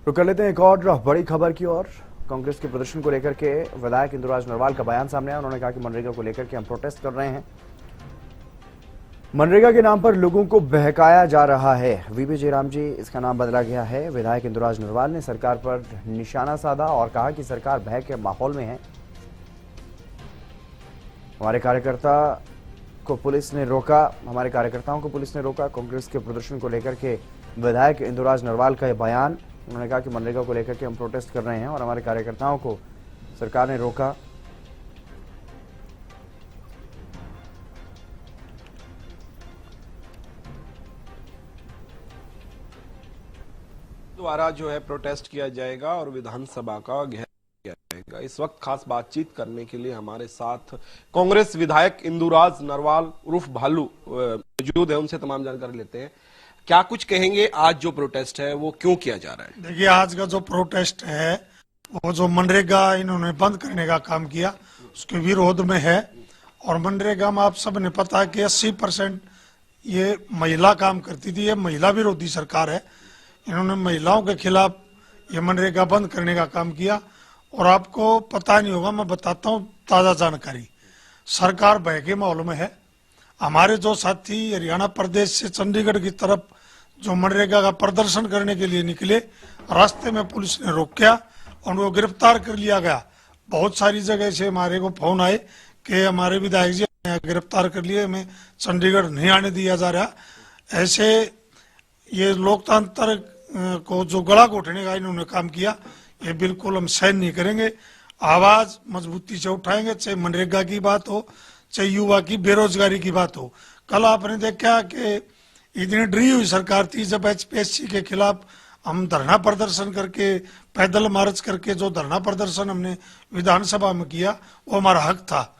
तो कर लेते हैं एक और बड़ी खबर की ओर। कांग्रेस के प्रदर्शन को लेकर के विधायक इंदुराज नरवाल का बयान सामने आया। उन्होंने कहा कि मनरेगा को लेकर के हम प्रोटेस्ट कर रहे हैं, मनरेगा के नाम पर लोगों को बहकाया जा रहा है। वीपी जयराम जी इसका नाम बदला गया है। विधायक इंदुराज नरवाल ने सरकार पर निशाना साधा और कहा कि सरकार भय के माहौल में है। हमारे कार्यकर्ताओं को पुलिस ने रोका। कांग्रेस के प्रदर्शन को लेकर के विधायक इंदुराज नरवाल का यह बयान। उन्होंने कहा कि मनरेगा को लेकर के हम प्रोटेस्ट कर रहे हैं और हमारे कार्यकर्ताओं को सरकार ने रोका। द्वारा जो है प्रोटेस्ट किया जाएगा और विधानसभा का घेराव किया जाएगा। इस वक्त खास बातचीत करने के लिए हमारे साथ कांग्रेस विधायक इंदुराज नरवाल उर्फ भालू मौजूद है। उनसे तमाम जानकारी लेते हैं। क्या कुछ कहेंगे, आज जो प्रोटेस्ट है वो क्यों किया जा रहा है? देखिए, आज का जो प्रोटेस्ट है वो जो मनरेगा इन्होंने बंद करने का काम किया उसके विरोध में है। और मनरेगा में आप सब ने पता है कि 80% ये महिला काम करती थी। ये महिला विरोधी सरकार है। इन्होंने महिलाओं के खिलाफ ये मनरेगा बंद करने का काम किया। और आपको पता नहीं होगा, मैं बताता हूँ ताज़ा जानकारी। सरकार भय के माहौल में है। हमारे जो साथी हरियाणा प्रदेश से चंडीगढ़ की तरफ जो मनरेगा का प्रदर्शन करने के लिए निकले, रास्ते में पुलिस ने रोका और उनको गिरफ्तार कर लिया गया। बहुत सारी जगह से हमारे को फोन आए कि हमारे विधायक जी गिरफ्तार कर लिए, हमें चंडीगढ़ नहीं आने दिया जा रहा। ऐसे ये लोकतंत्र को जो गला घोटने का इन्होंने काम किया, ये बिल्कुल हम सहन नहीं करेंगे। आवाज मजबूती से उठाएंगे, चाहे मनरेगा की बात हो, चाहे युवा की बेरोजगारी की बात हो। कल आपने देखा कि इतनी डरी हुई सरकार थी जब HPSC के खिलाफ हम धरना प्रदर्शन करके, पैदल मार्च करके जो धरना प्रदर्शन हमने विधानसभा में किया वो हमारा हक था।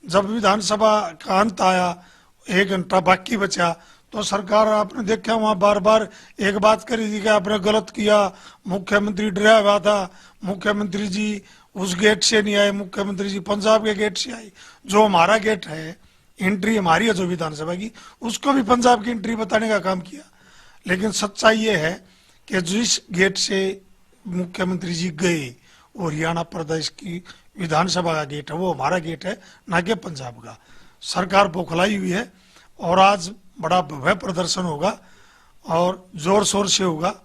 जब विधानसभा का अंत आया, 1 घंटा बाकी बचा, तो सरकार आपने देखा वहां बार बार एक बात करी थी कि आपने गलत किया, मुख्यमंत्री डरा हुआ था, मुख्यमंत्री जी उस गेट से नहीं आए, मुख्यमंत्री जी पंजाब के गेट से आए। जो हमारा गेट है, एंट्री हमारी है जो विधानसभा की, उसको भी पंजाब की एंट्री बताने का काम किया। लेकिन सच्चाई ये है कि जिस गेट से मुख्यमंत्री जी गए वो हरियाणा प्रदेश की विधानसभा का गेट है, वो हमारा गेट है, ना कि पंजाब का। सरकार बौखलाई हुई है और आज बड़ा भव्य प्रदर्शन होगा और जोर शोर से होगा।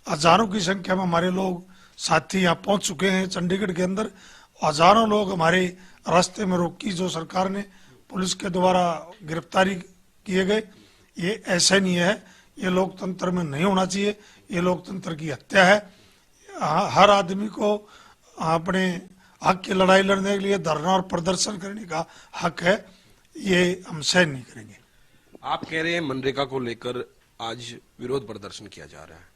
हजारों की संख्या में हमारे लोग साथी यहाँ पहुंच चुके हैं। चंडीगढ़ के अंदर हजारों लोग हमारे रास्ते में रोकी, जो सरकार ने पुलिस के द्वारा गिरफ्तारी किए गए। ये ऐसे नहीं है, ये लोकतंत्र में नहीं होना चाहिए, ये लोकतंत्र की हत्या है। हर आदमी को अपने हक की लड़ाई लड़ने के लिए धरना और प्रदर्शन करने का हक है, ये हम सहन नहीं करेंगे। आप कह रहे हैं मनरेगा को लेकर आज विरोध प्रदर्शन किया जा रहा है,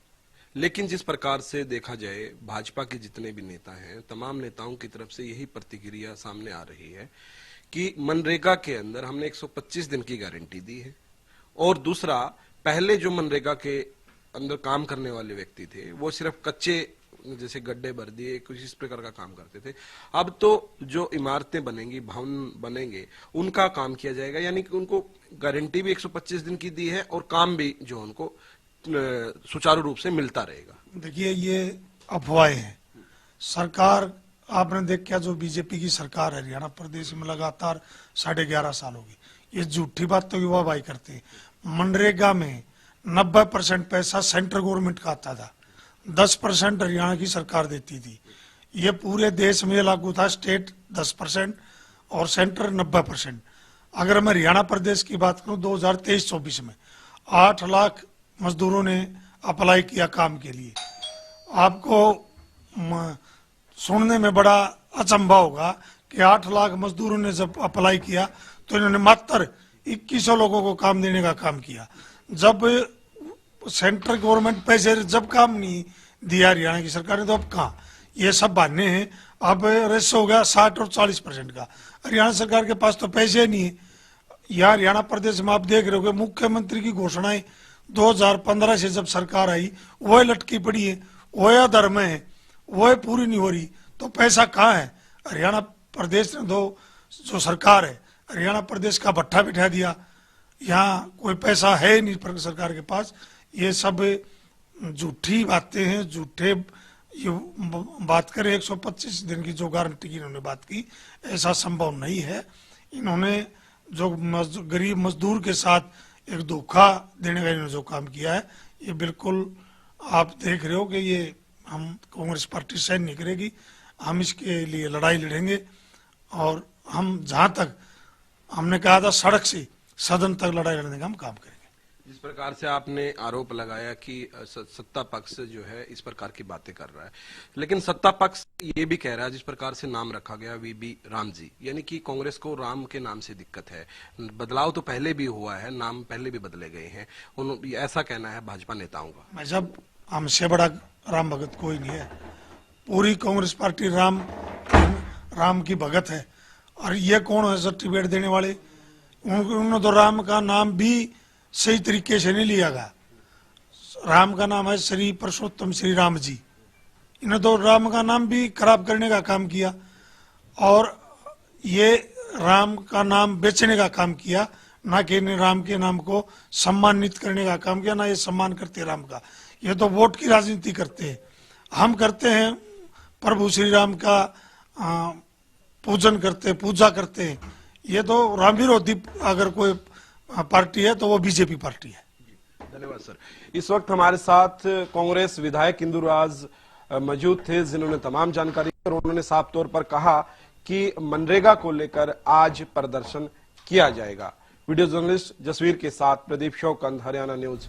लेकिन जिस प्रकार से देखा जाए भाजपा के जितने भी नेता हैं, तमाम नेताओं की तरफ से यही प्रतिक्रिया सामने आ रही है कि मनरेगा के अंदर हमने 125 दिन की गारंटी दी है। और दूसरा, पहले जो मनरेगा के अंदर काम करने वाले व्यक्ति थे वो सिर्फ कच्चे जैसे गड्ढे भर दिए, कुछ इस प्रकार का काम करते थे। अब तो जो इमारतें बनेंगी, भवन बनेंगे, उनका काम किया जाएगा। यानी कि उनको गारंटी भी 125 दिन की दी है और काम भी जो उनको सुचारू रूप से मिलता रहेगा। देखिए, ये अफवाहें हैं। सरकार आपने देखा, जो बीजेपी की सरकार है हरियाणा प्रदेश में लगातार 11.5 साल हो गई। ये झूठी बात तो युवा भाई करते हैं। मनरेगा में 90% पैसा सेंट्रल गवर्नमेंट का आता था, 10% हरियाणा की सरकार देती थी। ये पूरे देश में लागू था। स्टेट 10% और सेंटर 90%। अगर मैं हरियाणा प्रदेश की बात करूं, 2023-24 में 8 लाख मजदूरों ने अप्लाई किया काम के लिए। आपको सुनने में बड़ा अचंभा होगा कि 8 लाख मजदूरों ने जब अप्लाई किया तो इन्होंने मात्र 2100 लोगों को काम देने का काम किया। जब सेंट्रल गवर्नमेंट पैसे जब काम नहीं दिया हरियाणा की सरकार ने, तो अब कहाँ? ये सब बहाने हैं। अब रेशो हो गया 60 और 40% का। हरियाणा सरकार के पास तो पैसे नहीं है। यहाँ हरियाणा प्रदेश में आप देख रहे हो कि मुख्यमंत्री की घोषणाएं 2015 से जब सरकार आई वह लटकी पड़ी है, वह अधर्म है, वह पूरी नहीं हो रही। तो पैसा कहाँ है? हरियाणा प्रदेश ने जो सरकार है, हरियाणा प्रदेश का भट्ठा बिठा दिया। यहाँ कोई पैसा है नहीं सरकार के पास। ये सब झूठी बातें हैं, झूठे ये बात करें 125 दिन की जो गारंटी की इन्होंने बात की, ऐसा संभव नहीं है। इन्होंने जो गरीब मजदूर के साथ एक धोखा देने का इन्होंने जो काम किया है, ये बिल्कुल आप देख रहे हो कि ये हम कांग्रेस पार्टी सहन नहीं करेगी। हम इसके लिए लड़ाई लड़ेंगे और हम जहां तक हमने कहा था सड़क से सदन तक लड़ाई लड़ने का हम काम करेंगे। जिस प्रकार से आपने आरोप लगाया कि सत्ता पक्ष जो है इस प्रकार की बातें कर रहा है, लेकिन सत्ता पक्ष ये भी कह रहा है, जिस प्रकार से नाम रखा गया वीबी राम जी, यानी कि कांग्रेस को राम के नाम से दिक्कत है। बदलाव तो पहले भी हुआ है, नाम पहले भी बदले गए हैं, ऐसा कहना है भाजपा नेताओं का। मैं जब हमसे बड़ा राम भगत कोई नहीं है, पूरी कांग्रेस पार्टी राम की भगत है। और ये कौन है सर्टिफिकेट देने वाले? उन्होंने तो राम का नाम भी सही तरीके से नहीं लिया गया। राम का नाम है श्री पुरुषोत्तम श्री राम जी, इन्होंने तो राम का नाम भी खराब करने का काम किया और ये राम का नाम बेचने का काम किया, ना कि राम के नाम को सम्मानित करने का काम किया। ना ये सम्मान करते राम का, ये तो वोट की राजनीति करते हैं। हम करते हैं प्रभु श्री राम का पूजन करते, पूजा करते हैं। ये तो राम विरोधी अगर कोई पार्टी है तो वो बीजेपी पार्टी है। धन्यवाद सर। इस वक्त हमारे साथ कांग्रेस विधायक इंदुराज मौजूद थे, जिन्होंने तमाम जानकारी और उन्होंने साफ तौर पर कहा कि मनरेगा को लेकर आज प्रदर्शन किया जाएगा। वीडियो जर्नलिस्ट जसवीर के साथ प्रदीप शौकंद, हरियाणा न्यूज।